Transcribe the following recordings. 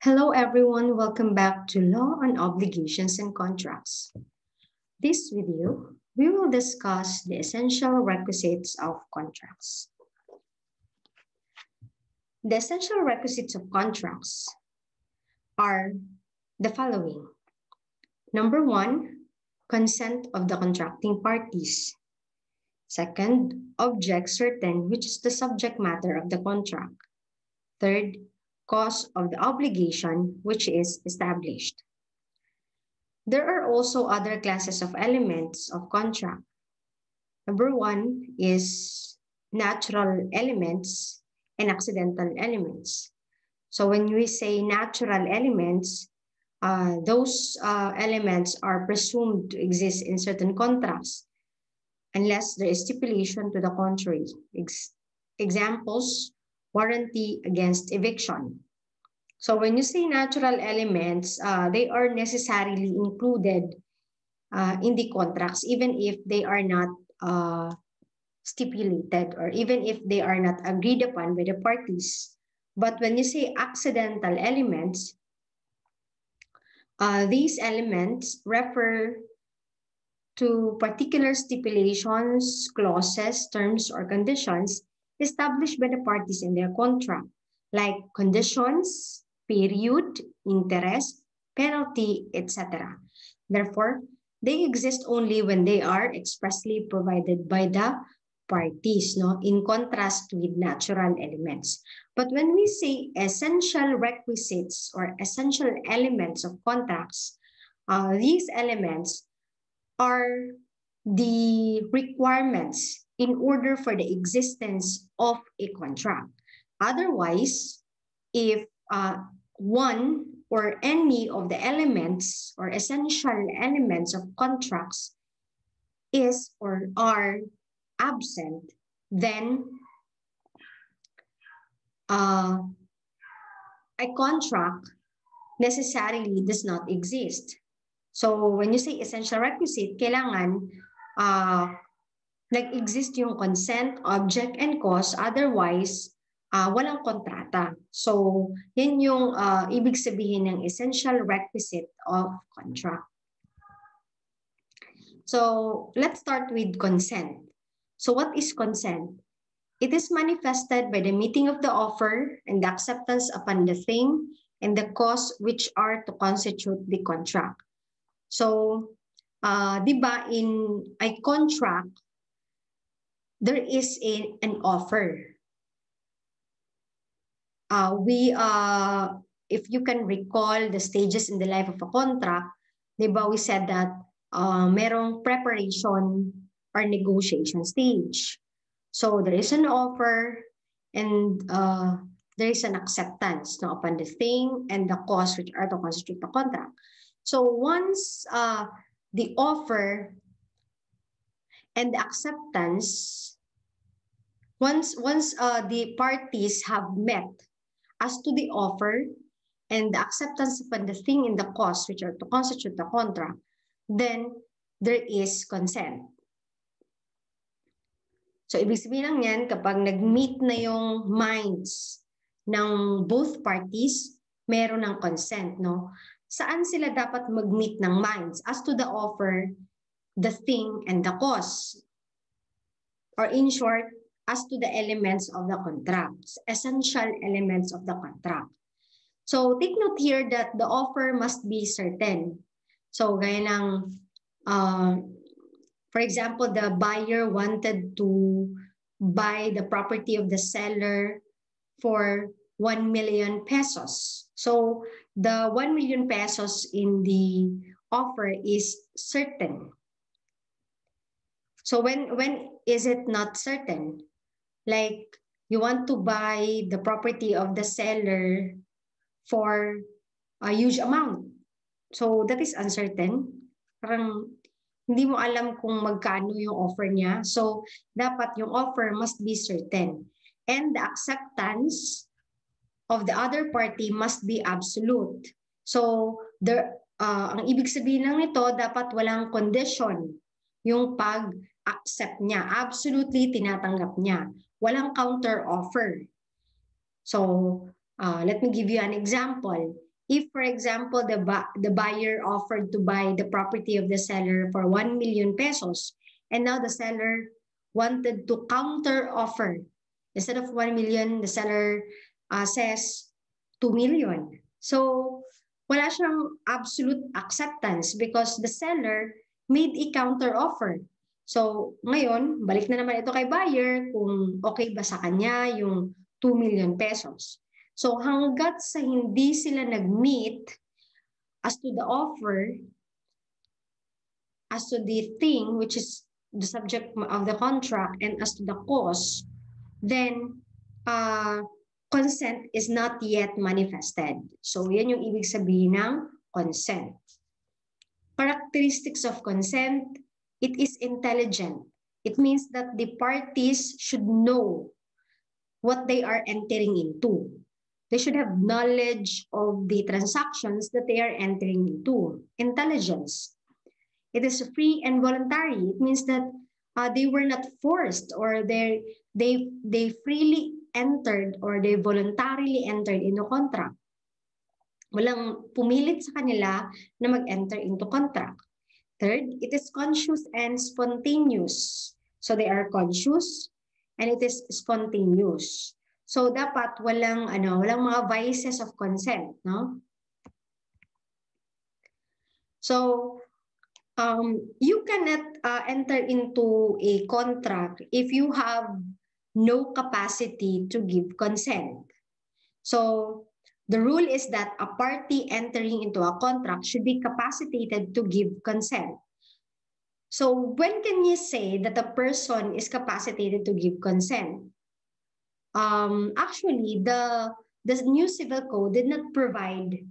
Hello everyone, welcome back to Law on Obligations and Contracts. This video, we will discuss the essential requisites of contracts. The essential requisites of contracts are the following. Number one, consent of the contracting parties. Second, object certain, which is the subject matter of the contract. Third, cause of the obligation, which is established. There are also other classes of elements of contract. Number one is natural elements and accidental elements. So when we say natural elements, those elements are presumed to exist in certain contracts unless there is stipulation to the contrary. Examples, warranty against eviction. So when you say natural elements, they are necessarily included in the contracts, even if they are not stipulated or even if they are not agreed upon by the parties. But when you say accidental elements, these elements refer to particular stipulations, clauses, terms, or conditions established by the parties in their contract, like conditions, period, interest, penalty, etc. Therefore, they exist only when they are expressly provided by the parties, no? In contrast with natural elements. But when we say essential requisites or essential elements of contracts, these elements are the requirements in order for the existence of a contract. Otherwise, if one or any of the elements or essential elements of contracts is or are absent, then a contract necessarily does not exist. So when you say essential requisite, kailangan nag-exist yung consent, object, and cause. Otherwise, walang kontrata. So yan yung ibig sabihin ng essential requisite of contract. So let's start with consent. So what is consent? It is manifested by the meeting of the offer and the acceptance upon the thing and the cause which are to constitute the contract. So, di ba in a contract, there is an offer. If you can recall the stages in the life of a contract, di ba we said that merong preparation or negotiation stage. So there is an offer and there is an acceptance upon the thing and the cause which are to constitute the contract. So once the offer and the acceptance, once the parties have met as to the offer and the acceptance upon the thing and the cause which are to constitute the contract, then there is consent. So ibig sabihin lang yan, kapag nag-meet na yung minds ng both parties, meron ng consent, no? Saan sila dapat mag-meet ng minds? As to the offer, the thing, and the cause. Or in short, as to the elements of the contract, essential elements of the contract. So take note here that the offer must be certain. So gaya ng, for example, the buyer wanted to buy the property of the seller for 1 million pesos. So the 1 million pesos in the offer is certain. So when is it not certain? Like you want to buy the property of the seller for a huge amount. So that is uncertain. Parang hindi mo alam kung magkano yung offer niya. So dapat yung offer must be certain. And the acceptance of the other party must be absolute. So ang ibig sabihin lang nito, dapat walang condition yung pag-accept niya. Absolutely tinatanggap niya. Walang counter offer. So let me give you an example. If, for example, the buyer offered to buy the property of the seller for 1 million pesos, and now the seller wanted to counter offer. Instead of 1 million, the seller says 2 million. So, wala siyang absolute acceptance because the seller made a counter offer. So, ngayon, balik na naman ito kay buyer kung okay ba sa kanya yung 2 million pesos. So hanggat sa hindi sila nag-meet as to the offer, as to the thing which is the subject of the contract, and as to the cause, then consent is not yet manifested. So yan yung ibig sabihin ng consent. Characteristics of consent, it is intelligent. It means that the parties should know what they are entering into. They should have knowledge of the transactions that they are entering into. Intelligence. It is free and voluntary. It means that they were not forced, or they freely entered, or they voluntarily entered into contract. Walang pumilit sa kanila na mag-enter into contract. Third, it is conscious and spontaneous. So they are conscious and it is spontaneous. So dapat walang mga vices of consent, no? So you cannot enter into a contract if you have no capacity to give consent. So the rule is that a party entering into a contract should be capacitated to give consent. So when can you say that a person is capacitated to give consent? Actually, the new civil code did not provide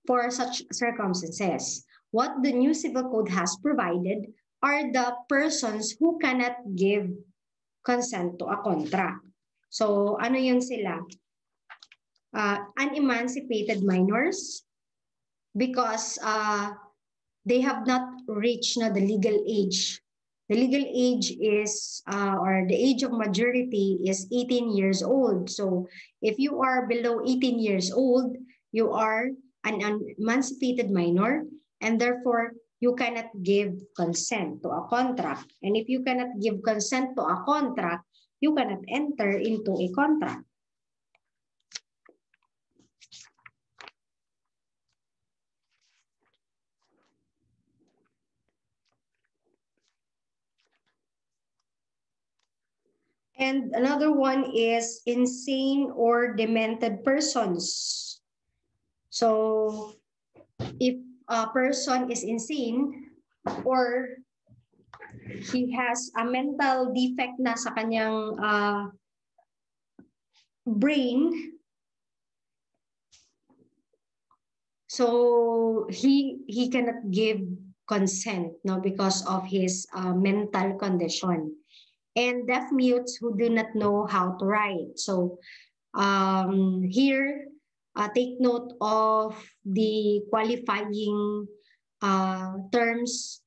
for such circumstances. What the new civil code has provided are the persons who cannot give consent to a contract. So ano yun sila? Unemancipated minors, because they have not reached the legal age. The legal age is, or the age of majority is 18 years old. So if you are below 18 years old, you are an emancipated minor, and therefore you cannot give consent to a contract. And if you cannot give consent to a contract, you cannot enter into a contract. And another one is insane or demented persons. So if a person is insane or he has a mental defect na sa kanyang brain, so he cannot give consent, no, because of his mental condition. And deaf mutes who do not know how to write. So here, take note of the qualifying terms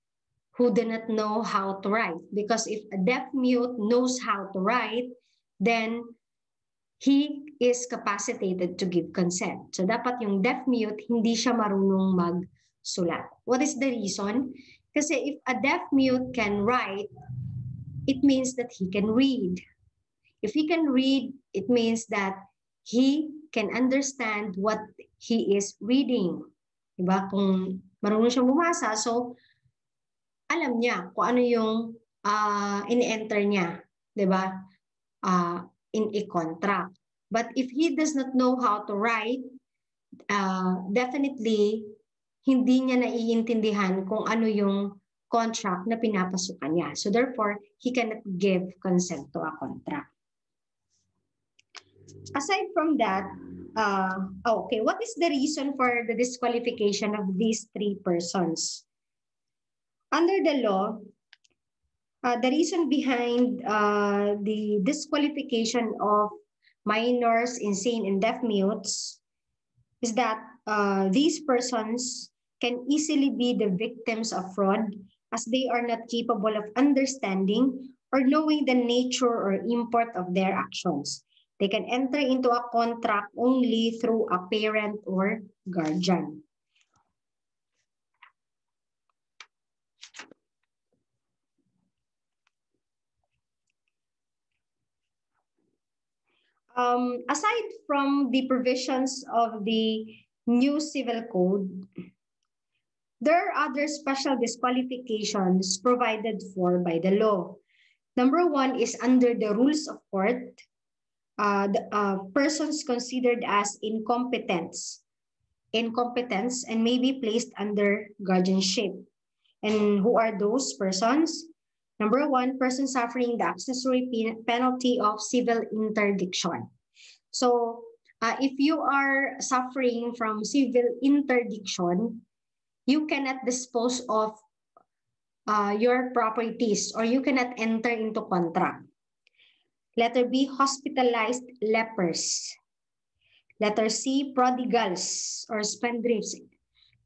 who do not know how to write. Because if a deaf mute knows how to write, then he is capacitated to give consent. So dapat yung deaf mute, hindi siya marunong magsulat. What is the reason? Kasi if a deaf mute can write, it means that he can read. If he can read, it means that he can understand what he is reading. Diba? Kung marunong siyang bumasa, so alam niya kung ano yung in-enter niya, diba? In a contract. But if he does not know how to write, definitely hindi niya naiintindihan kung ano yung contract na pinapasukan niya. So therefore, he cannot give consent to a contract. Aside from that, okay, what is the reason for the disqualification of these three persons? Under the law, the reason behind the disqualification of minors, insane, and deaf mutes is that these persons can easily be the victims of fraud, as they are not capable of understanding or knowing the nature or import of their actions. They can enter into a contract only through a parent or guardian. Aside from the provisions of the new civil code, there are other special disqualifications provided for by the law. Number one is under the rules of court, persons considered as incompetents and may be placed under guardianship. And who are those persons? Number one, person suffering the accessory penalty of civil interdiction. So if you are suffering from civil interdiction, you cannot dispose of your properties or you cannot enter into contract. Letter B, hospitalized lepers. Letter C, prodigals or spendthrifts.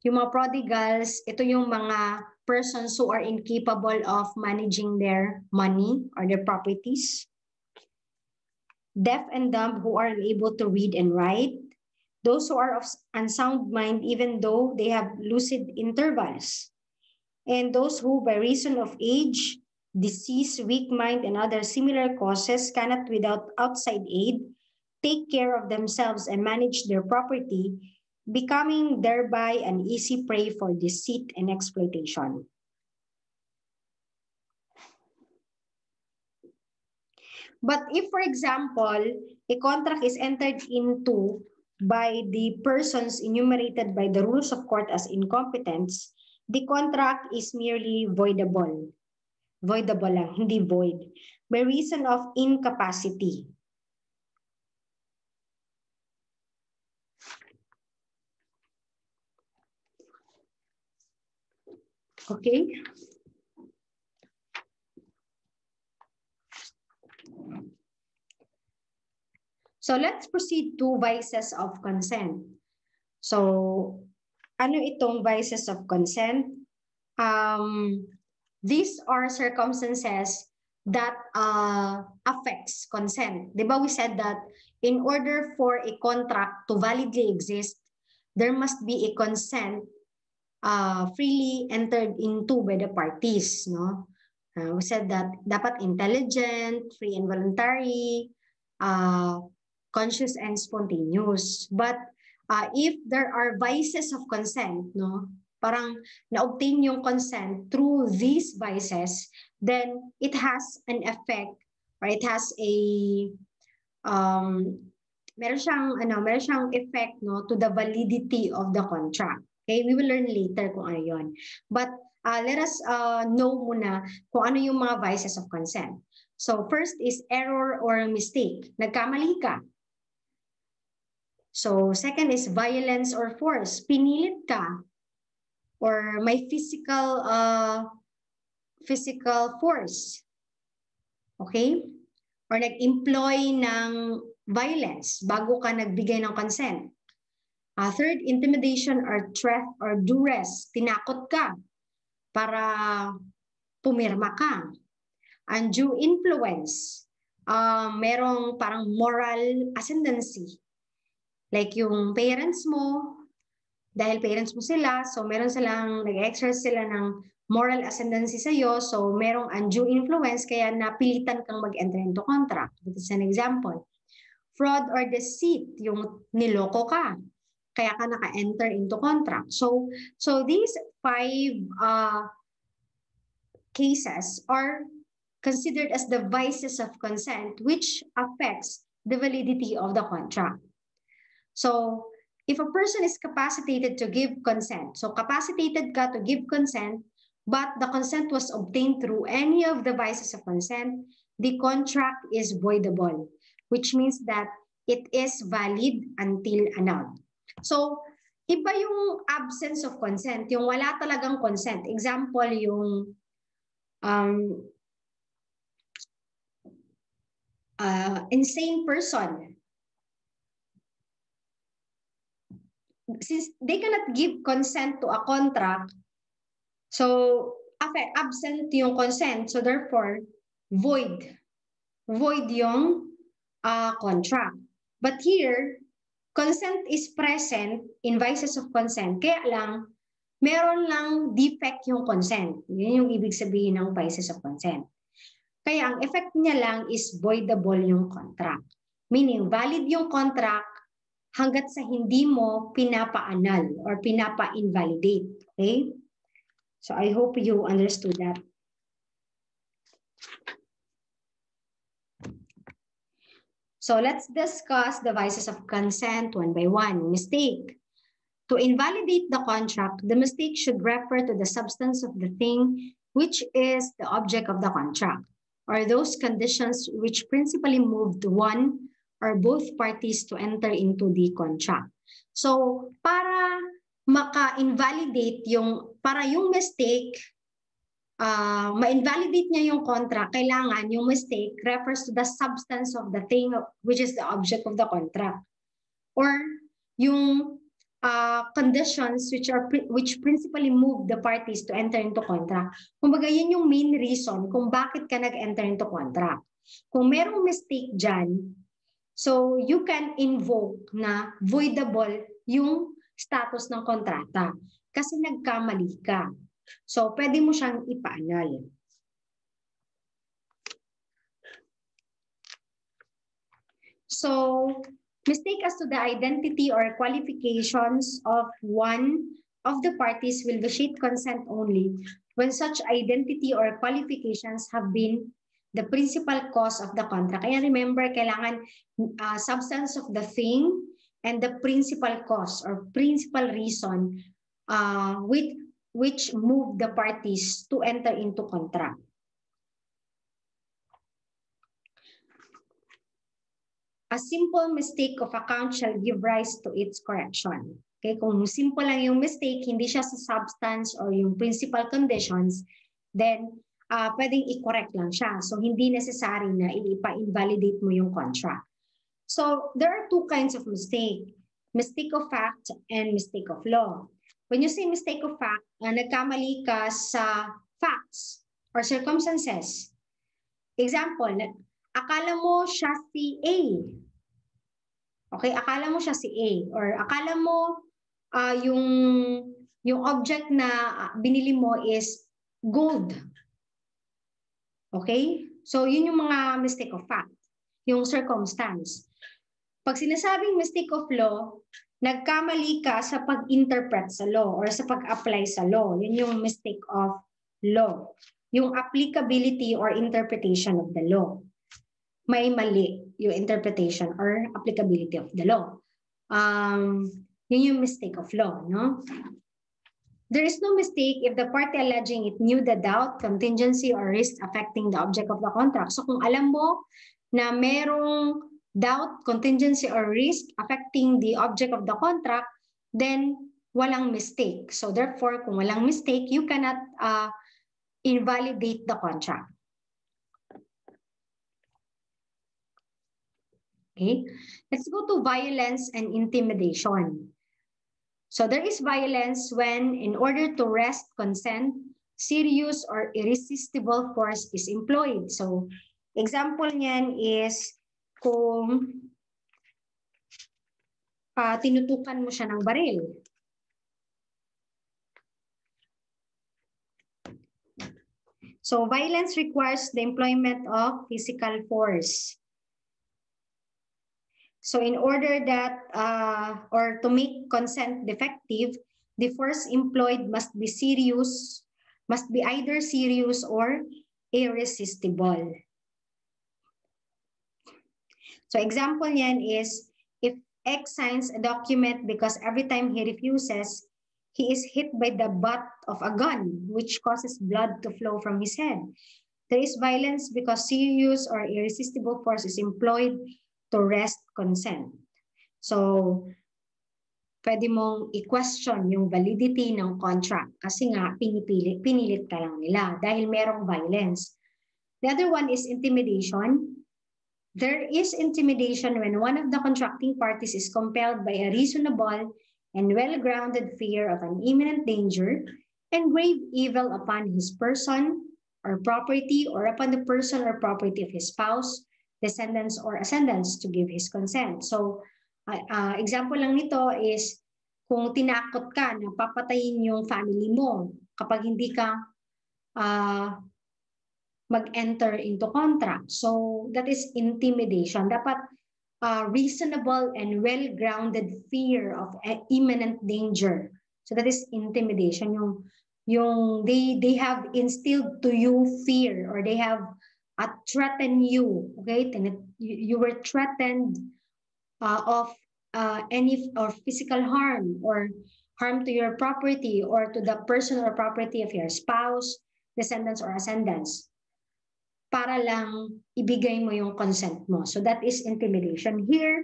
Yung mga prodigals, ito yung mga persons who are incapable of managing their money or their properties. Deaf and dumb who are unable to read and write. Those who are of unsound mind even though they have lucid intervals. And those who by reason of age, disease, weak mind, and other similar causes cannot without outside aid take care of themselves and manage their property, becoming thereby an easy prey for deceit and exploitation. But if, for example, a contract is entered into by the persons enumerated by the rules of court as incompetents, the contract is merely voidable. Voidable lang, hindi void. By reason of incapacity. Okay? So let's proceed to vices of consent. So, ano itong vices of consent? These are circumstances that affects consent. Diba we said that in order for a contract to validly exist, there must be a consent freely entered into by the parties, no? We said that dapat intelligent, free and voluntary, conscious and spontaneous. But if there are vices of consent, no? Parang na-obtain yung consent through these vices, then it has an effect or it has a meron siyang effect no to the validity of the contract. Okay, we will learn later kung ano 'yon. But let us know muna kung ano yung mga vices of consent. So first is error or mistake. Nagkamali ka. So second is violence or force. Pinilit ka. Or may physical force. Okay? Or nag-employ ng violence bago ka nagbigay ng consent. Third, intimidation or threat or duress. Tinakot ka para pumirma ka. Undue influence. Merong parang moral ascendancy. Like yung parents mo, dahil parents mo sila, so meron silang, nag-exercise sila ng moral ascendancy sa'yo, so merong undue influence, kaya napilitan kang mag-enter into contract. That is an example. Fraud or deceit, yung niloko ka, kaya ka naka-enter into contract. So these 5 cases are considered as the vices of consent, which affects the validity of the contract. So, if a person is capacitated to give consent, so capacitated ka to give consent, but the consent was obtained through any of the vices of consent, the contract is voidable, which means that it is valid until annulled. So, iba yung absence of consent, yung wala talagang consent. Example, yung insane person. Since they cannot give consent to a contract, so absent yung consent, so therefore void yung contract. But here, consent is present in vices of consent. Kaya lang, meron lang defect yung consent. Yun yung ibig sabihin ng vices of consent. Kaya ang effect niya lang is voidable yung contract. Meaning, valid yung contract hanggat sa hindi mo pinapa-annul or pinapa-invalidate. Okay? So I hope you understood that. So let's discuss the vices of consent one by one. Mistake. To invalidate the contract, the mistake should refer to the substance of the thing which is the object of the contract, or those conditions which principally moved one or both parties to enter into the contract. So, para maka-invalidate para yung mistake, ma-invalidate niya yung contract, kailangan yung mistake refers to the substance of the thing which is the object of the contract. Or yung conditions which principally move the parties to enter into contract. Kumbaga, yun yung main reason kung bakit ka nag-enter into contract. Kung merong mistake dyan, so you can invoke na voidable yung status ng kontrata kasi nagkamali ka. So, pwede mo siyang ipa-annul. So, mistake as to the identity or qualifications of one of the parties will vitiate consent only when such identity or qualifications have been the principal cause of the contract. Kaya remember, kailangan substance of the thing and the principal cause or principal reason which move the parties to enter into contract. A simple mistake of account shall give rise to its correction. Okay, kung simple lang yung mistake, hindi siya sa substance or yung principal conditions, then pwedeng i-correct lang siya. So, hindi necessary na ipa-invalidate mo yung contract. So, there are two kinds of mistake. Mistake of fact and mistake of law. When you say mistake of fact, nagkamali ka sa facts or circumstances. Example, akala mo siya si A. Okay, akala mo siya si A. Or akala mo yung object na binili mo is gold. Okay? So, yun yung mga mistake of fact. Yung circumstance. Pag sinasabing mistake of law, nagkamali ka sa pag-interpret sa law or sa pag-apply sa law. Yun yung mistake of law. Yung applicability or interpretation of the law. May mali yung interpretation or applicability of the law. Yun yung mistake of law, no? There is no mistake if the party alleging it knew the doubt, contingency, or risk affecting the object of the contract. So kung alam mo na merong doubt, contingency, or risk affecting the object of the contract, then walang mistake. So therefore, kung walang mistake, you cannot invalidate the contract. Okay, let's go to violence and intimidation. So there is violence when, in order to wrest consent, serious or irresistible force is employed. So example niyan is kung tinutukan mo siya ng baril. So violence requires the employment of physical force. So in order that, or to make consent defective, the force employed must be serious, must be either serious or irresistible. So example niyan is, if X signs a document because every time he refuses, he is hit by the butt of a gun, which causes blood to flow from his head. There is violence because serious or irresistible force is employed to wrest consent. So, pwede mong i-question yung validity ng contract kasi nga pinilit ka lang nila dahil merong violence. The other one is intimidation. There is intimidation when one of the contracting parties is compelled by a reasonable and well-grounded fear of an imminent danger and grave evil upon his person or property or upon the person or property of his spouse, descendants or ascendants to give his consent. So, example lang nito is kung tinakot ka na papatayin yung family mo kapag hindi ka mag-enter into contract. So, that is intimidation. Dapat reasonable and well-grounded fear of imminent danger. So that is intimidation. Yung they have instilled to you fear, or they have threatened you. Okay, you were threatened of any or physical harm or harm to your property or to the personal property of your spouse, descendants, or ascendants, para lang ibigay mo yung consent mo. So that is intimidation. Here,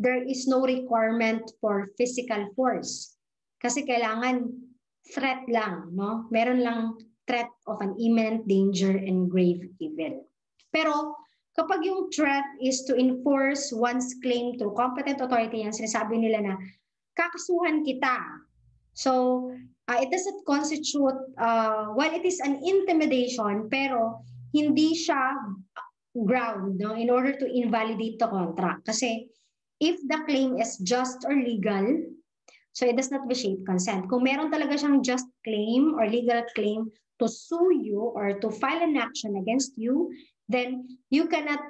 there is no requirement for physical force. Kasi kailangan threat lang, no? Meron lang threat of an imminent danger and grave evil. Pero kapag yung threat is to enforce one's claim to competent authority, yan sinasabi nila na kakasuhan kita. So, it doesn't constitute, while it is an intimidation, pero hindi siya ground, no, in order to invalidate the contract. Kasi if the claim is just or legal, so it does not vitiate consent. Kung meron talaga siyang just claim or legal claim to sue you or to file an action against you, then you cannot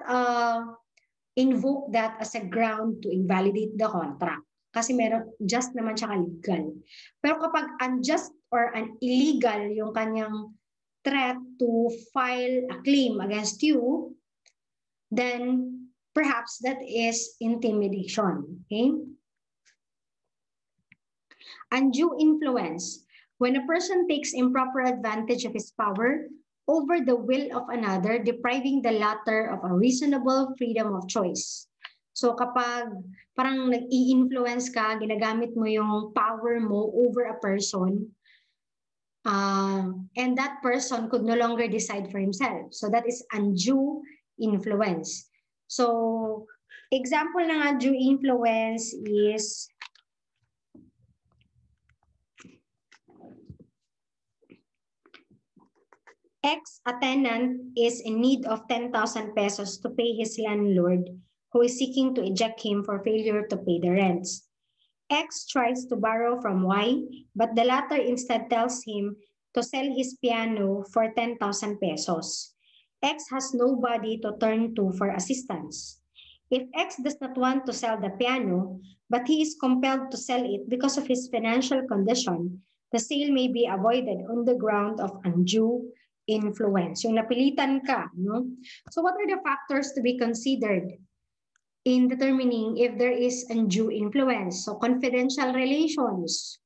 invoke that as a ground to invalidate the contract. Kasi meron, just naman siya legal. Pero kapag unjust or illegal yung kanyang threat to file a claim against you, then perhaps that is intimidation. Okay? Undue influence. When a person takes improper advantage of his power over the will of another, depriving the latter of a reasonable freedom of choice. So kapag parang nag-i-influence ka, ginagamit mo yung power mo over a person, and that person could no longer decide for himself. So that is undue influence. So example ng undue influence is a tenant is in need of 10,000 pesos to pay his landlord who is seeking to eject him for failure to pay the rents. X tries to borrow from Y, but the latter instead tells him to sell his piano for 10,000 pesos. X has nobody to turn to for assistance. If X does not want to sell the piano, but he is compelled to sell it because of his financial condition, the sale may be avoided on the ground of undue influence. Yung napilitan ka, no? So what are the factors to be considered in determining if there is undue influence? So confidential relations.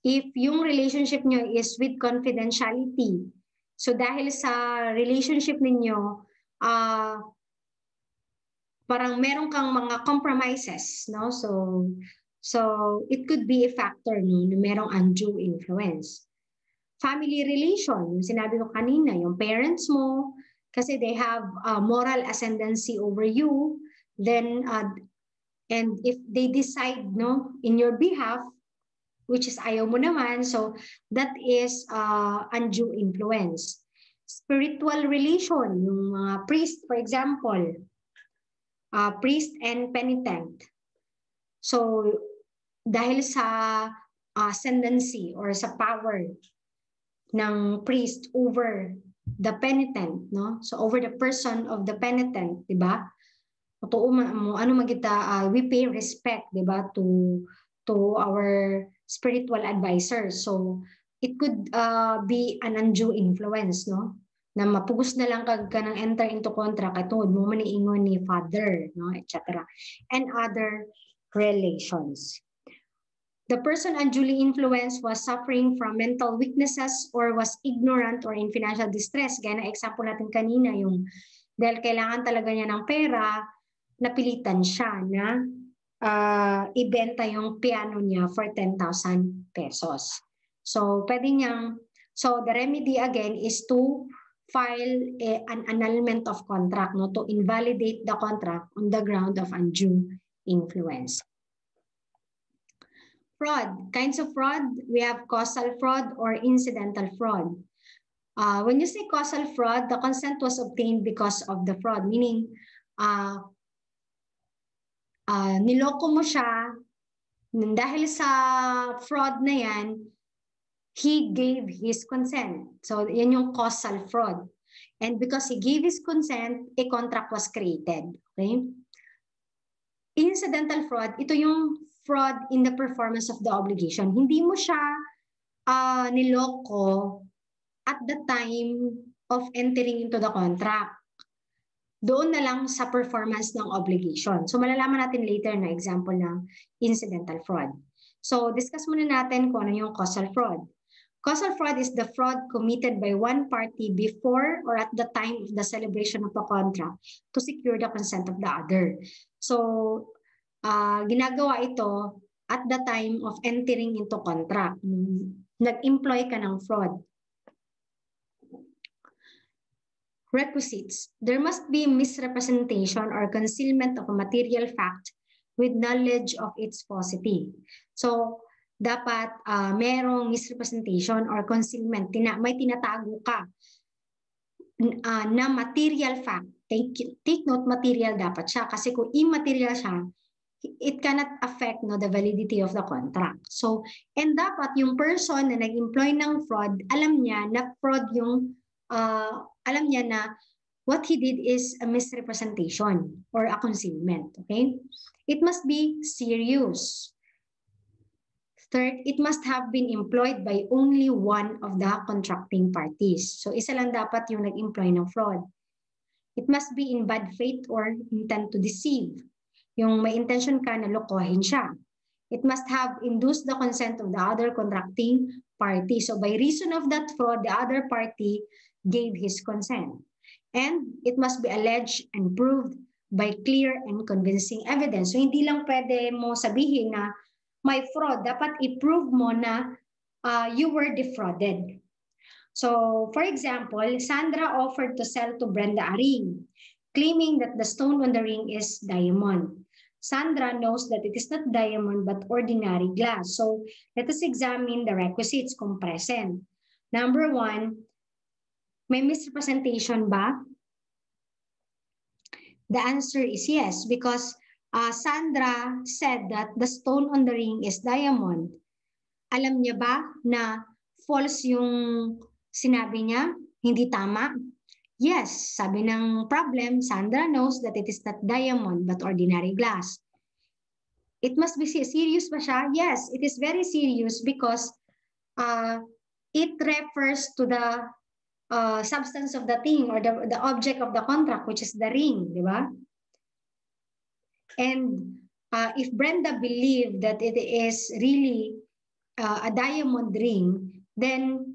If yung relationship nyo is with confidentiality, so dahil sa relationship ninyo, parang meron kang mga compromises, no? So it could be a factor, no, na merong undue influence. Family relation, sinabi ko kanina, yung parents mo, kasi they have moral ascendancy over you, then and if they decide, no, in your behalf, which is ayaw mo naman, so that is undue influence. Spiritual relation, yung priest, for example, priest and penitent. So dahil sa ascendancy or sa power ng priest over the penitent, no? So over the person of the penitent, di ba? Ano magita, we pay respect, di ba, to our spiritual advisors. So it could be an undue influence, no? Na mapugos na lang kag ka ng enter into contract at tungod mo maniingon ni father, no, etc. And other relations. The person unduly influenced was suffering from mental weaknesses or was ignorant or in financial distress. Gaya na example natin kanina, yung dahil kailangan talaga niya ng pera, napilitan siya na ibenta yung piano niya for 10,000 pesos. So pwede niyang, so the remedy again is to file an annulment of contract, no, to invalidate the contract on the ground of undue influence. Fraud. Kinds of fraud, we have causal fraud or incidental fraud. When you say causal fraud, the consent was obtained because of the fraud, meaning niloko mo siya, dahil sa fraud na yan, he gave his consent. So yan yung causal fraud. And because he gave his consent, a contract was created. Okay? Incidental fraud, ito yung fraud in the performance of the obligation. Hindi mo siya niloko at the time of entering into the contract. Doon na lang sa performance ng obligation. So malalaman natin later na example ng incidental fraud. So discuss muna natin kung ano yung causal fraud. Causal fraud is the fraud committed by one party before or at the time of the celebration of the contract to secure the consent of the other. So ginagawa ito at the time of entering into contract. Nag-employ ka ng fraud. Requisites. There must be misrepresentation or concealment of a material fact with knowledge of its paucity. So, dapat merong misrepresentation or concealment. May tinatago ka na material fact. Take note, material dapat siya. Kasi kung immaterial siya, it cannot affect the validity of the contract. So, and dapat yung person na nag-employ ng fraud, alam niya na fraud yung alam niya na what he did is a misrepresentation or a concealment. Okay? It must be serious. Third, it must have been employed by only one of the contracting parties. So, isa lang dapat yung nag-employ ng fraud. It must be in bad faith or intent to deceive. Yung may intention ka na lokohin siya. It must have induced the consent of the other contracting party. So, by reason of that fraud, the other party gave his consent. And it must be alleged and proved by clear and convincing evidence. So, hindi lang pwede mo sabihin na may fraud. Dapat i-prove mo na you were defrauded. So, for example, Sandra offered to sell to Brenda a ring, claiming that the stone on the ring is diamond. Sandra knows that it is not diamond but ordinary glass. So, let us examine the requisites kung present. Number one, may misrepresentation ba? The answer is yes, because Sandra said that the stone on the ring is diamond. Alam niya ba na false yung sinabi niya? Hindi tama? Yes, sabi ng problem, Sandra knows that it is not diamond but ordinary glass. It must be serious ba siya? Yes, it is very serious because it refers to the substance of the thing or the object of the contract, which is the ring, di ba? And if Brenda believed that it is really a diamond ring, then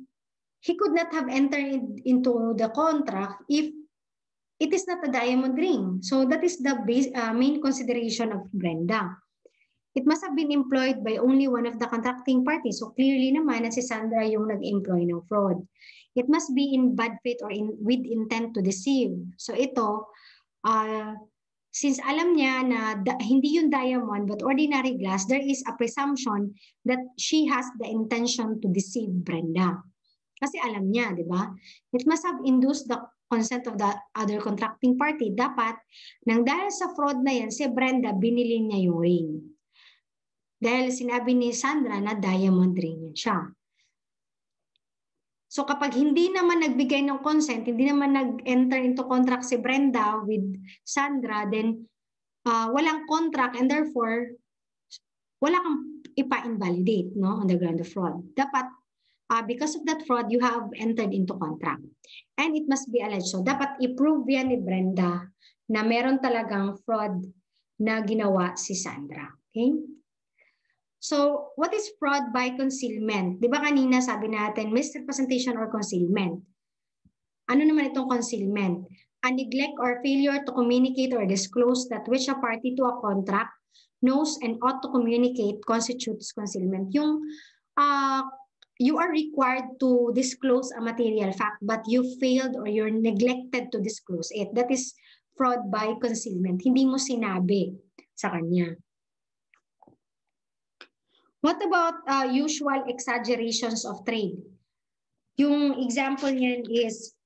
he could not have entered into the contract if it is not a diamond ring. So that is the main consideration of Brenda. It must have been employed by only one of the contracting parties. So clearly naman na si Sandra yung nag-employ ng fraud. It must be in bad faith or with intent to deceive. So ito, since alam niya na hindi yung diamond but ordinary glass, there is a presumption that she has the intention to deceive Brenda. Kasi alam niya, di ba? It must have induced the consent of the other contracting party. Dapat, nang dahil sa fraud na yan, si Brenda, binili niya yung ring. Dahil sinabi ni Sandra na diamond ring yan siya. So kapag hindi naman nagbigay ng consent, hindi naman nag-enter into contract si Brenda with Sandra, then walang contract and therefore, wala kang ipa-invalidate on the ground of fraud. Dapat, because of that fraud, you have entered into contract. And it must be alleged. So dapat i-prove yan ni Brenda na meron talagang fraud na ginawa si Sandra. Okay? So, what is fraud by concealment? Di ba kanina sabi natin, misrepresentation or concealment. Ano naman itong concealment? A neglect or failure to communicate or disclose that which a party to a contract knows and ought to communicate constitutes concealment. Yung you are required to disclose a material fact but you failed or you're neglected to disclose it. That is fraud by concealment. Hindi mo sinabi sa kanya. What about usual exaggerations of trade? Yung example niyan is,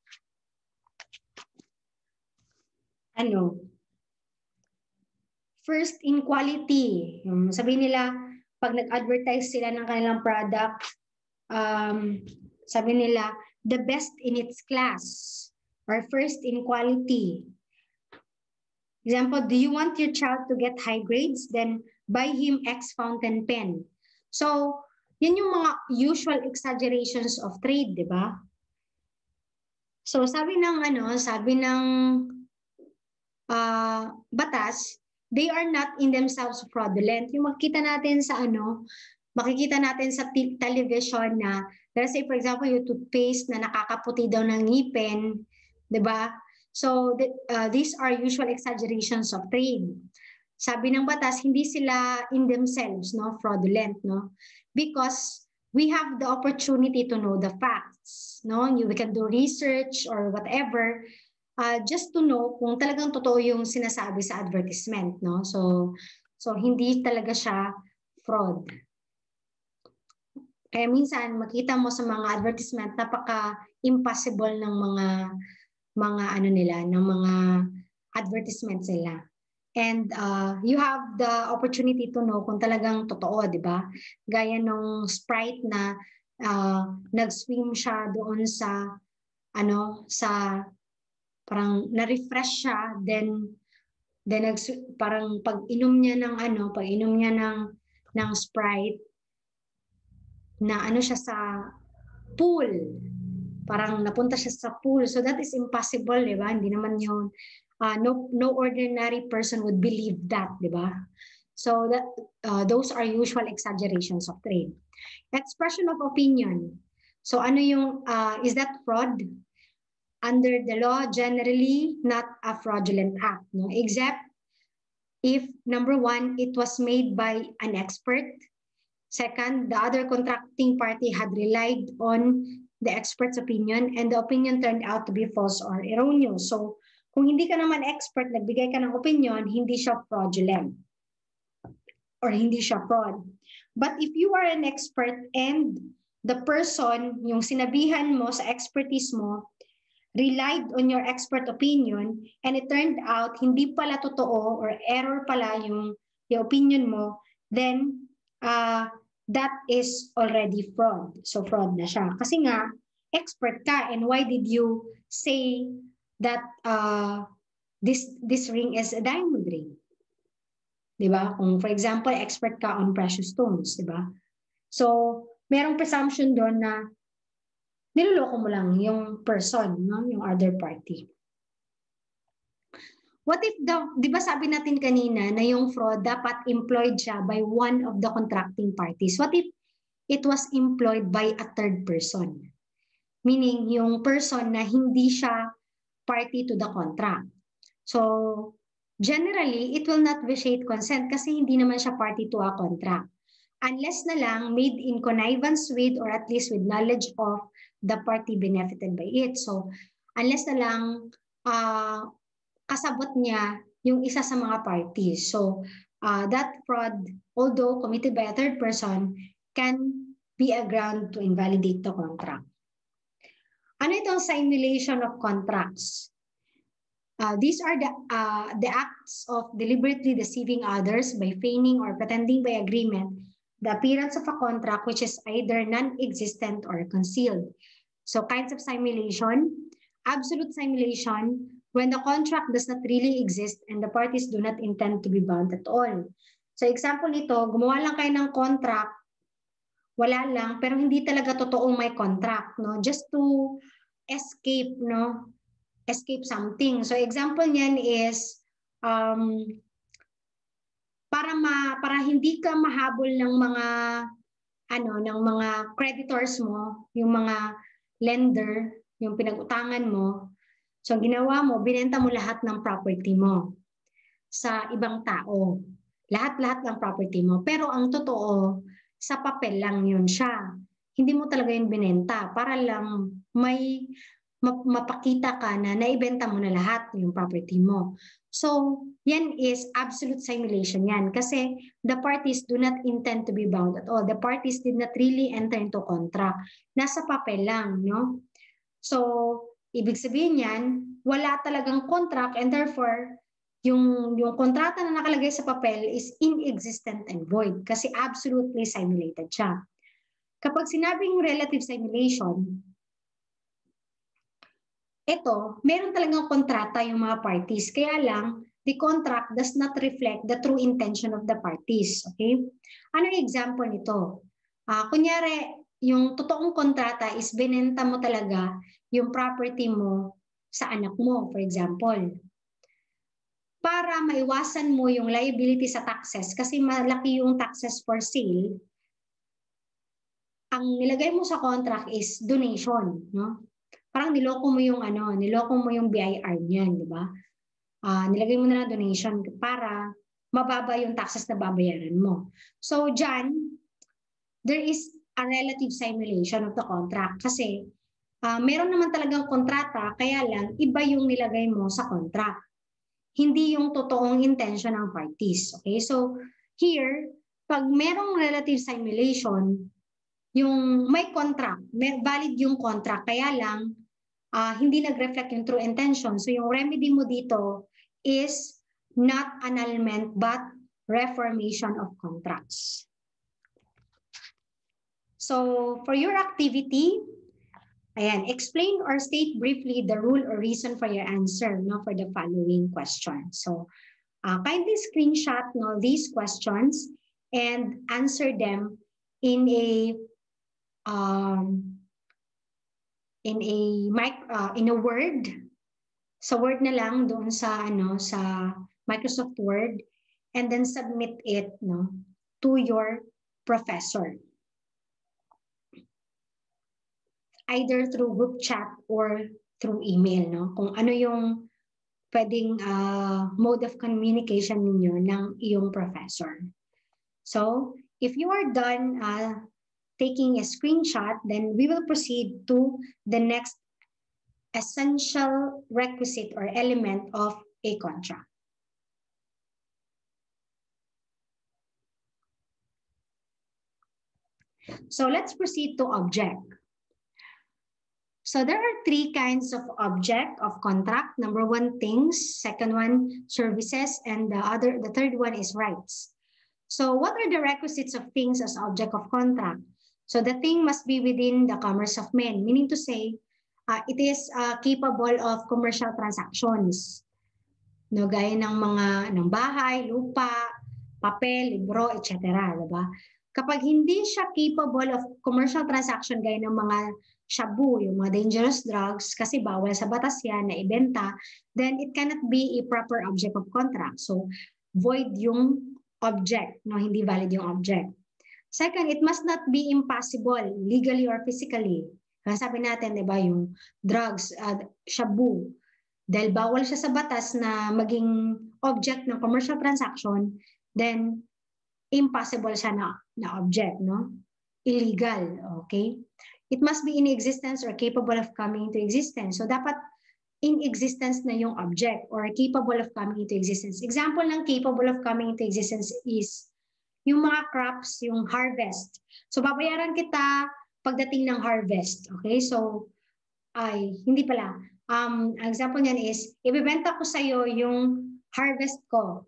first in quality. Sabihin nila, pag nag-advertise sila ng kanilang product, sabi nila, the best in its class or first in quality. Example, do you want your child to get high grades? Then buy him X fountain pen. So, yun yung mga usual exaggerations of trade, di ba? So, sabi ng batas, they are not in themselves fraudulent. Yung makikita natin sa television na, let's say for example, yung toothpaste na nakakaputi daw ng ngipin, di ba? So these are usual exaggerations of trade. Sabi ng batas, hindi sila in themselves fraudulent, because we have the opportunity to know the facts, we can do research or whatever, just to know kung talagang totoo yung sinasabi sa advertisement, so hindi talaga siya fraud. Kaya minsan makita mo sa mga advertisement, napaka-impossible ng mga advertisements nila. And you have the opportunity to know kung talagang totoo, di ba? Gaya nung Sprite na nag-swim siya doon sa parang na-refresh siya, then parang pag-inom niya ng Sprite, na siya sa pool. Parang napunta siya sa pool. So that is impossible, di ba? Hindi naman yun. No ordinary person would believe that, di ba? So that those are usual exaggerations of trade. Expression of opinion. So is that fraud? Under the law, generally not a fraudulent act, except if, number one, it was made by an expert. Second, the other contracting party had relied on the expert's opinion and the opinion turned out to be false or erroneous. So, kung hindi ka naman expert, nagbigay ka ng opinion, hindi siya fraudulent or hindi siya fraud. But if you are an expert and the person, yung sinabihan mo sa expertise mo, relied on your expert opinion and it turned out hindi pala totoo or error pala yung opinion mo, then that is already fraud. So fraud na siya. Kasi nga, expert ka, and why did you say that this ring is a diamond ring? Diba? Kung for example, expert ka on precious stones, diba? So, merong presumption doon na niloloko mo lang yung person, yung other party. What if di ba sabi natin kanina na yung fraud dapat employed siya by one of the contracting parties? What if it was employed by a third person? Meaning yung person na hindi siya party to the contract. So, generally, it will not vitiate consent kasi hindi naman siya party to a contract. Unless na lang made in connivance with or at least with knowledge of the party benefited by it. So, unless na lang kasabot niya yung isa sa mga parties. So, that fraud, although committed by a third person, can be a ground to invalidate the contract. Ano itong simulation of contracts? These are the acts of deliberately deceiving others by feigning or pretending by agreement the appearance of a contract which is either non-existent or concealed. So kinds of simulation: absolute simulation, when the contract does not really exist and the parties do not intend to be bound at all. So example nito, gumawa lang kayo ng contract, wala lang, pero hindi talaga totoong may contract, just to escape, escape something. So example niyan is para hindi ka mahabol ng mga creditors mo, yung mga lender, yung pinag-utangan mo. So ginawa mo, binenta mo lahat ng property mo sa ibang tao. Lahat-lahat ng property mo. Pero ang totoo, sa papel lang yun siya. Hindi mo talaga yun binenta para lang may mapakita ka na naibenta mo na lahat yung property mo. So, yan is absolute simulation yan. Kasi the parties do not intend to be bound at all. The parties did not really enter into contract. Nasa papel lang, no? So, ibig sabihin yan, wala talagang contract and therefore, yung kontrata na nakalagay sa papel is inexistent and void kasi absolutely simulated siya. Kapag sinabing relative simulation, ito, meron talagang kontrata yung mga parties. Kaya lang, the contract does not reflect the true intention of the parties. Okay? Ano yung example nito? Kunyari, yung totoong kontrata is binenta mo talaga yung property mo sa anak mo, for example. Para maiwasan mo yung liability sa taxes, kasi malaki yung taxes for sale, ang nilagay mo sa contract is donation, no? Parang niloko mo yung BIR niyan, di ba? Nilagay mo na lang donation para mababa yung taxes na babayaran mo. So, dyan, there is a relative simulation of the contract kasi meron naman talagang kontrata, kaya lang iba yung nilagay mo sa contract. Hindi yung totoong intention ng parties. Okay? So, here, pag merong relative simulation, yung may contract, valid yung contract, kaya lang hindi nag-reflect yung true intention. So yung remedy mo dito is not annulment but reformation of contracts. So for your activity, ayan, explain or state briefly the rule or reason for your answer, no, for the following question. So kindly screenshot these questions and answer them in a Word, sa Word na lang doon sa sa Microsoft Word, and then submit it to your professor, either through group chat or through email, kung ano yung pwedeng mode of communication ninyo ng iyong professor. So if you are done taking a screenshot, then we will proceed to the next essential requisite or element of a contract. So let's proceed to object. So there are three kinds of object of contract. Number one, things. Second one, services. And the third one is rights. So what are the requisites of things as object of contract? So the thing must be within the commerce of men, meaning to say, it is capable of commercial transactions. Gaya ng bahay, lupa, papel, libro, etc. Diba? Kapag hindi siya capable of commercial transaction gaya ng mga shabu, yung mga dangerous drugs, kasi bawal sa batas yan na ibenta, then it cannot be a proper object of contract. So void yung object, hindi valid yung object. Second, it must not be impossible legally or physically. Sabi natin, di ba, yung drugs, shabu, dahil bawal siya sa batas na maging object ng commercial transaction, then impossible siya na object, illegal, okay? It must be in existence or capable of coming into existence. So dapat in existence na yung object or capable of coming into existence. Example ng capable of coming into existence is yung mga crops, yung harvest. So babayaran kita pagdating ng harvest. Okay? So, hindi pala. Example niyan is, ibibenta ko sa'yo yung harvest ko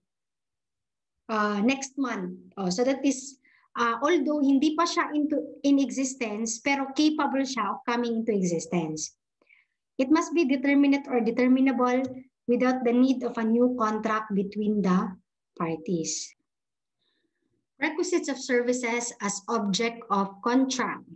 next month. So that is, although hindi pa siya in existence, pero capable siya of coming into existence. It must be determinate or determinable without the need of a new contract between the parties. Requisites of services as object of contract.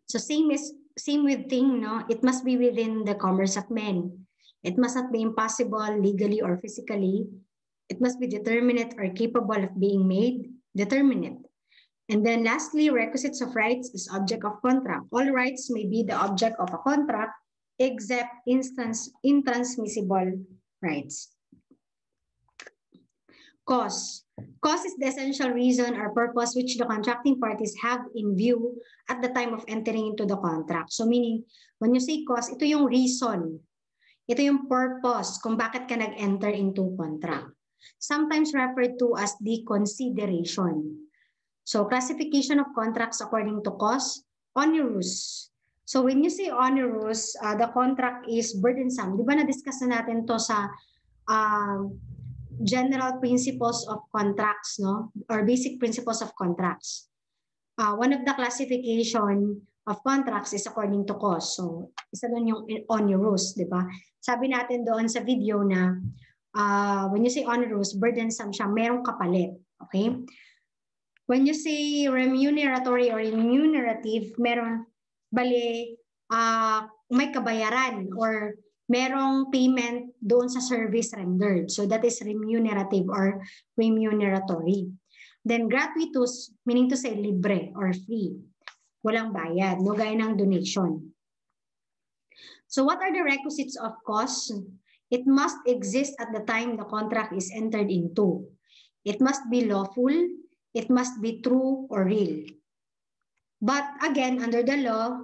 So same with thing, it must be within the commerce of men. It must not be impossible legally or physically. It must be determinate or capable of being made determinate. And then lastly, requisites of rights is object of contract. All rights may be the object of a contract except intransmissible rights. Cause. Cause is the essential reason or purpose which the contracting parties have in view at the time of entering into the contract. So meaning, when you say cause, ito yung reason. Ito yung purpose kung bakit ka nag-enter into contract. Sometimes referred to as the consideration. So classification of contracts according to cost, onerous. So when you say onerous, the contract is burdensome. Di ba na-discuss na natin to sa general principles of contracts, no? Or basic principles of contracts. One of the classification of contracts is according to cost. So isa doon yung onerous, di ba? Sabi natin doon sa video na when you say onerous, burdensome siya, merong kapalit. Okay? When you say remuneratory or remunerative, meron, bali, may kabayaran or merong payment doon sa service rendered. So that is remunerative or remuneratory. Then gratuitous, meaning to say libre or free. Walang bayad, no gaya ng donation. So what are the requisites of cost? It must exist at the time the contract is entered into. It must be lawful. It must be true or real. But again, under the law,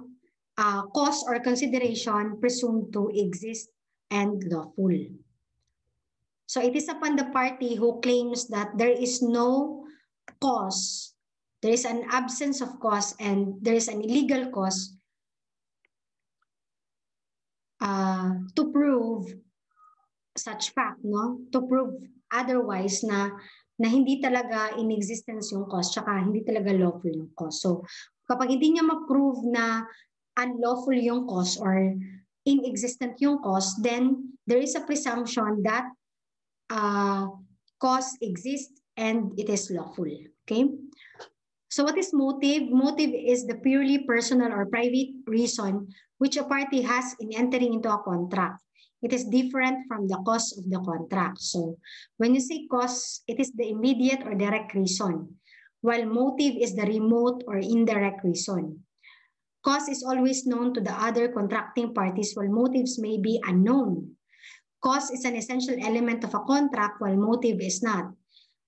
cost or consideration presumed to exist and lawful. So it is upon the party who claims that there is no cause, there is an absence of cause, and there is an illegal cause to prove such fact, no? To prove otherwise na hindi talaga in existence yung cause, tsaka hindi talaga lawful yung cause. So kapag hindi niya ma-prove na unlawful yung cause or inexistent yung cause, then there is a presumption that cause exists and it is lawful. Okay? So what is motive? Motive is the purely personal or private reason which a party has in entering into a contract. It is different from the cause of the contract. So when you say cause, it is the immediate or direct reason, while motive is the remote or indirect reason. Cause is always known to the other contracting parties, while motives may be unknown. Cause is an essential element of a contract, while motive is not.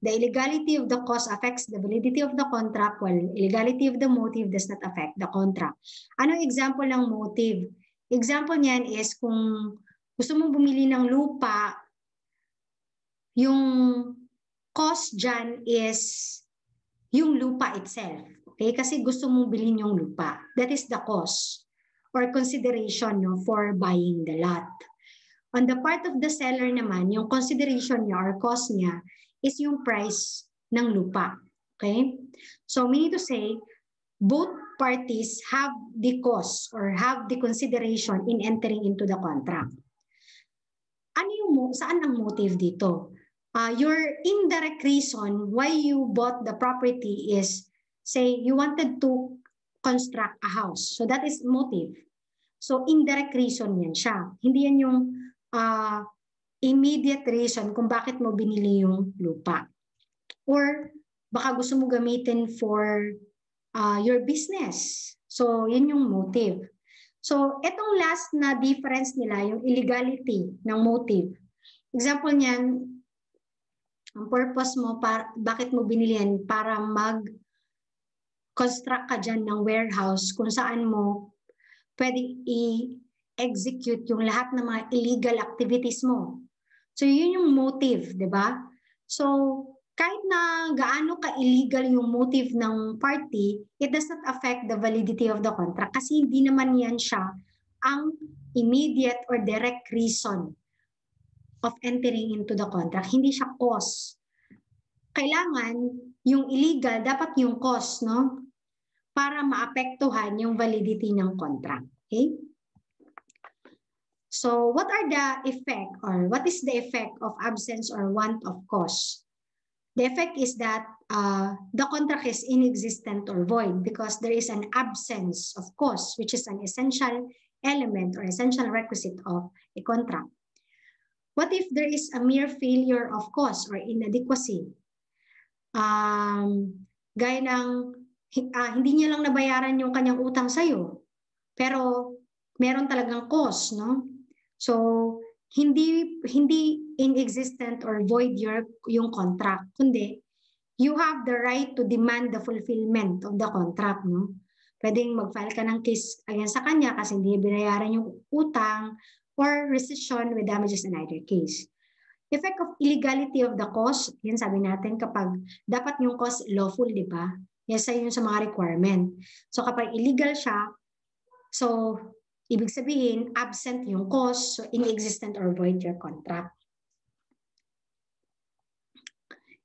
The illegality of the cause affects the validity of the contract, while illegality of the motive does not affect the contract. Anong example ng motive? Example niyan is kung gusto mong bumili ng lupa, yung cost dyan is yung lupa itself. Okay? Kasi gusto mong bilhin yung lupa. That is the cost or consideration, no, for buying the lot. On the part of the seller naman, yung consideration niya or cost niya is yung price ng lupa. Okay? So meaning to say, both parties have the cost or have the consideration in entering into the contract. Ano yung, saan ang motive dito? Your indirect reason why you bought the property is, say, you wanted to construct a house. So that is motive. So indirect reason yan siya. Hindi yan yung immediate reason kung bakit mo binili yung lupa. Or baka gusto mo gamitin for your business. So yun yung motive. So, itong last na difference nila, yung illegality ng motive. Example niyan, ang purpose mo, bakit mo binili yan? Para mag-construct ka dyan ng warehouse kung saan mo pwedeng i-execute yung lahat ng mga illegal activities mo. So, yun yung motive, di ba? So, kahit na gaano ka-illegal yung motive ng party, it does not affect the validity of the contract kasi hindi naman yan siya ang immediate or direct reason of entering into the contract. Hindi siya cause. Kailangan yung illegal, dapat yung cause, no? Para maapektuhan yung validity ng contract. Okay? So, what are the effect or what is the effect of absence or want of cause? The effect is that the contract is inexistent or void because there is an absence of cause, which is an essential element or essential requisite of a contract. What if there is a mere failure of cause or inadequacy? Gaya ng hindi niya lang nabayaran yung kanyang utang sa'yo, pero meron talagang cause, no? So, hindi inexistent or void yung contract, kundi you have the right to demand the fulfillment of the contract, no? Pwedeng mag-file ka ng case against sa kanya kasi hindi binayaran yung utang or rescission with damages in either case. Effect of illegality of the cause, yan sabi natin kapag dapat yung cause lawful, di ba? Yes, yun sa mga requirement. So kapag illegal siya, so ibig sabihin absent yung cause, so inexistent or void your contract.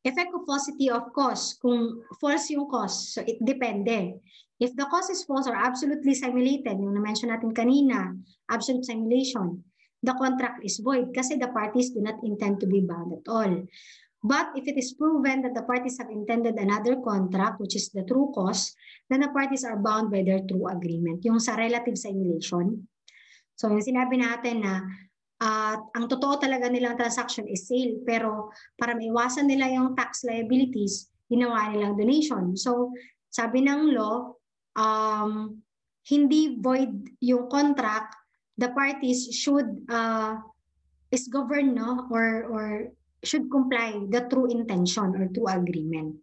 Effect of falsity of cause, kung false yung cause, so it depende. If the cause is false or absolutely simulated, yung na-mention natin kanina, absolute simulation, the contract is void kasi the parties do not intend to be bound at all. But if it is proven that the parties have intended another contract, which is the true cause, then the parties are bound by their true agreement. Yung sa relative simulation. So yung sinabi natin na ang totoo talaga nilang transaction is sale, pero para maiwasan nila yung tax liabilities, ginawa nilang donation. So sabi ng law, hindi void yung contract, the parties should is governed, no, or should comply the true intention or true agreement.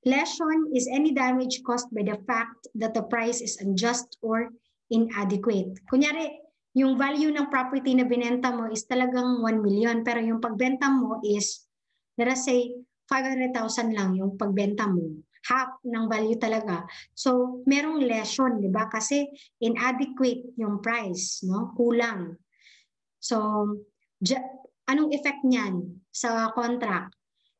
Lesion is any damage caused by the fact that the price is unjust or inadequate. Kunyari, yung value ng property na binenta mo is talagang 1 million, pero yung pagbenta mo is, let us say, 500,000 lang yung pagbenta mo. Half ng value talaga. So, merong lesion, di ba? Kasi inadequate yung price, no? Kulang. So, anong effect niyan sa contract?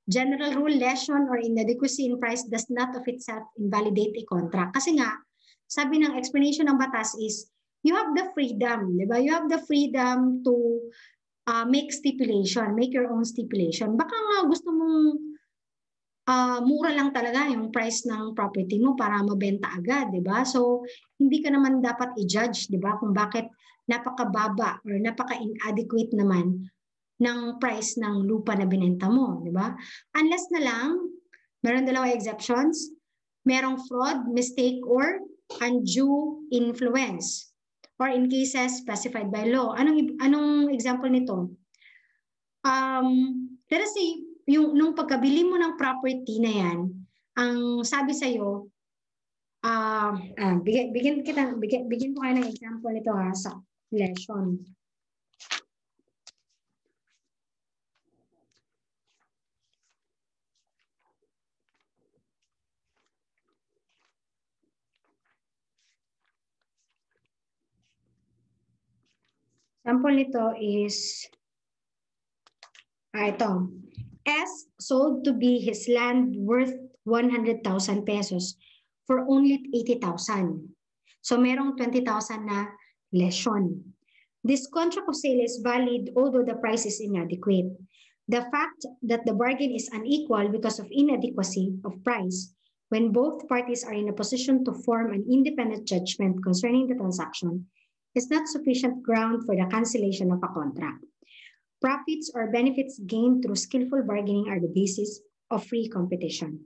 General rule, lesion or inadequacy in price does not of itself invalidate a contract. Kasi nga, sabi ng explanation ng batas is, you have the freedom, di ba? You have the freedom to make stipulation, make your own stipulation. Baka nga gusto mong mura lang talaga yung price ng property mo para mabenta agad, di ba? So, hindi ka naman dapat i-judge, di ba? Kung bakit napakababa or napaka-inadequate naman ng price ng lupa na binenta mo, di ba? Unless na lang, meron dalawang exceptions, merong fraud, mistake, or undue influence, or in cases specified by law. Anong example nito? Let us say, nung pagkabili mo ng property na yan, ang sabi sa'yo, bigyan ko kayo ng example nito sa lesion. Example nito is, ito. S sold to be his land worth 100,000 pesos for only 80,000. So merong 20,000 na lesion. This contract of sale is valid although the price is inadequate. The fact that the bargain is unequal because of inadequacy of price, when both parties are in a position to form an independent judgment concerning the transaction, is not sufficient ground for the cancellation of a contract. Profits or benefits gained through skillful bargaining are the basis of free competition.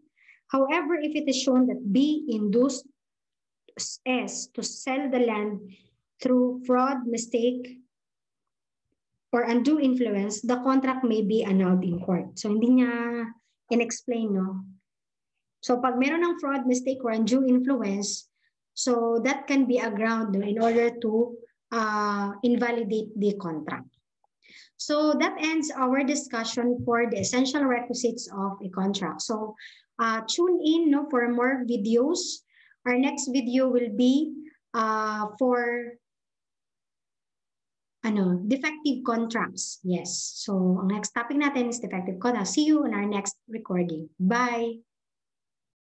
However, if it is shown that B induced S to sell the land through fraud, mistake, or undue influence, the contract may be annulled in court. So, hindi niya in-explain, no? So, pag meron ng fraud, mistake, or undue influence, so that can be a ground, no, in order to invalidate the contract. So that ends our discussion for the essential requisites of a contract. So tune in, no, for more videos. Our next video will be for defective contracts. Yes. So ang next topic natin is defective contracts. See you in our next recording. Bye.